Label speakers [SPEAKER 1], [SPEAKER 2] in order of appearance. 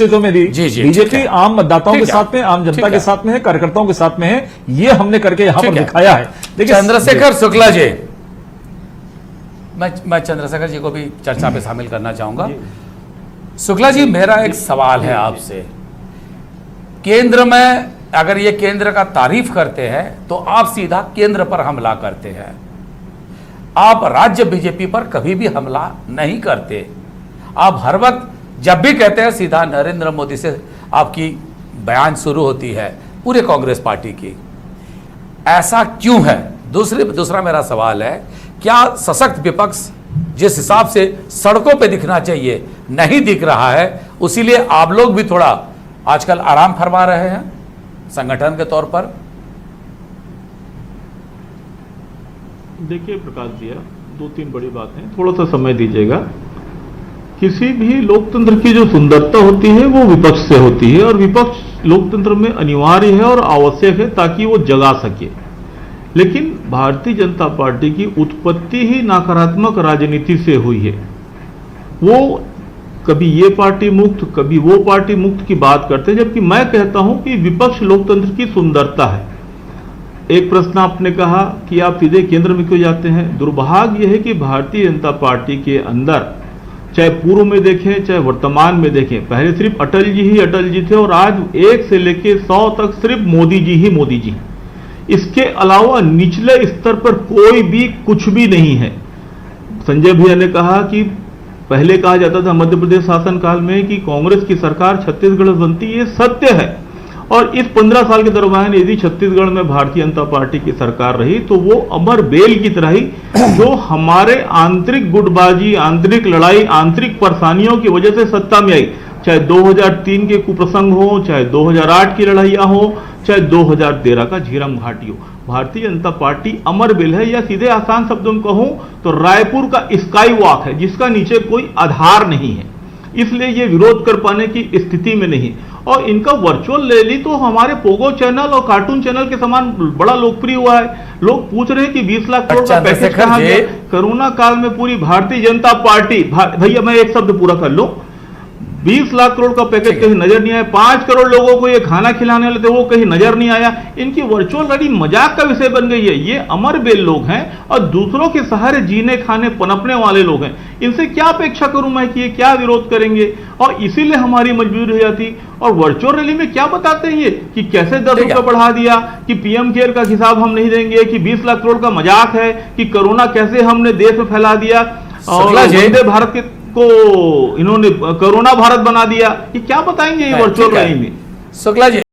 [SPEAKER 1] सीटों में दी। बीजेपी आम मतदाताओं के साथ में, आम जनता के साथ में है, कार्यकर्ताओं के साथ में है। ये हमने करके यहां पर दिखाया है। देखिए
[SPEAKER 2] चंद्रशेखर शुक्ला जी, मैं चंद्रशेखर जी को भी चर्चा पे शामिल करना चाहूंगा। शुक्ला जी, मेरा एक सवाल है आपसे। केंद्र में अगर ये केंद्र का तारीफ करते हैं तो आप सीधा केंद्र पर हमला करते हैं, आप राज्य बीजेपी पर कभी भी हमला नहीं करते। आप हर वक्त जब भी कहते हैं सीधा नरेंद्र मोदी से आपकी बयान शुरू होती है, पूरे कांग्रेस पार्टी की। ऐसा क्यों है? दूसरा मेरा सवाल है, क्या सशक्त विपक्ष जिस हिसाब से सड़कों पे दिखना चाहिए नहीं दिख रहा है, उसीलिए आप लोग भी थोड़ा आजकल आराम फरमा रहे हैं संगठन के तौर पर?
[SPEAKER 3] देखिए प्रकाश जी, दो तीन बड़ी बातें, थोड़ा सा समय दीजिएगा। किसी भी लोकतंत्र की जो सुंदरता होती है वो विपक्ष से होती है, और विपक्ष लोकतंत्र में अनिवार्य है और आवश्यक है ताकि वो जगा सके। लेकिन भारतीय जनता पार्टी की उत्पत्ति ही नकारात्मक राजनीति से हुई है। वो कभी ये पार्टी मुक्त, कभी वो पार्टी मुक्त की बात करते हैं, जबकि मैं कहता हूं कि विपक्ष लोकतंत्र की सुंदरता है। एक प्रश्न आपने कहा कि आप सीधे केंद्र में क्यों जाते हैं। दुर्भाग्य यह है कि भारतीय जनता पार्टी के अंदर, चाहे पूर्व में देखें चाहे वर्तमान में देखें, पहले सिर्फ अटल जी थे और आज 1 से लेकर 100 तक सिर्फ मोदी जी। इसके अलावा निचले स्तर पर कोई भी कुछ भी नहीं है। संजय भैया ने कहा कि पहले कहा जाता था मध्य प्रदेश शासनकाल में कि कांग्रेस की सरकार छत्तीसगढ़ में बनती, ये सत्य है। और इस 15 साल के दरमियान यदि छत्तीसगढ़ में भारतीय जनता पार्टी की सरकार रही तो वो अमर बेल की तरह ही, जो हमारे आंतरिक गुटबाजी, आंतरिक लड़ाई, आंतरिक परेशानियों की वजह से सत्ता में आई। चाहे 2003 के कुप्रसंग हो, चाहे 2008 की लड़ाइयां हो, चाहे 2013 का झीरम घाटी हो, भारतीय जनता पार्टी अमर बेल है। या सीधे आसान शब्दों में कहूं तो रायपुर का स्काई वॉक है जिसका नीचे कोई आधार नहीं है, इसलिए ये विरोध कर पाने की स्थिति में नहीं। और इनका वर्चुअल रैली तो हमारे पोगो चैनल और कार्टून चैनल के समान बड़ा लोकप्रिय हुआ है। लोग पूछ रहे हैं कि 20 लाख करोड़ का पैकेज कहां गया। कोरोना काल में पूरी भारतीय जनता पार्टी, भैया मैं एक शब्द पूरा कर लूं, 20 लाख करोड़ का पैकेज कहीं नजर नहीं आया। 5 करोड़ लोगों को ये खाना खिलाने वाले थे, वो कहीं नजर नहीं आया। इनकी वर्चुअल रैली मजाक का विषय बन गई है। ये अमर बेल लोग हैं और दूसरों के सहारे जीने खाने पनपने वाले लोग हैं। इनसे क्या अपेक्षा करूं मैं कि ये क्या विरोध करेंगे, और इसीलिए हमारी मजबूरी हो जाती। और वर्चुअल रैली में क्या बताते हैं ये कि कैसे 10 रुपये बढ़ा दिया, कि पीएम केयर का हिसाब हम नहीं देंगे, कि 20 लाख करोड़ का मजाक है, कि कोरोना कैसे हमने देश में फैला दिया, और वंदे भारत के को इन्होंने कोरोना भारत बना दिया। ये क्या बताएंगे ये वर्चुअल रैली में?
[SPEAKER 2] शुक्ला जी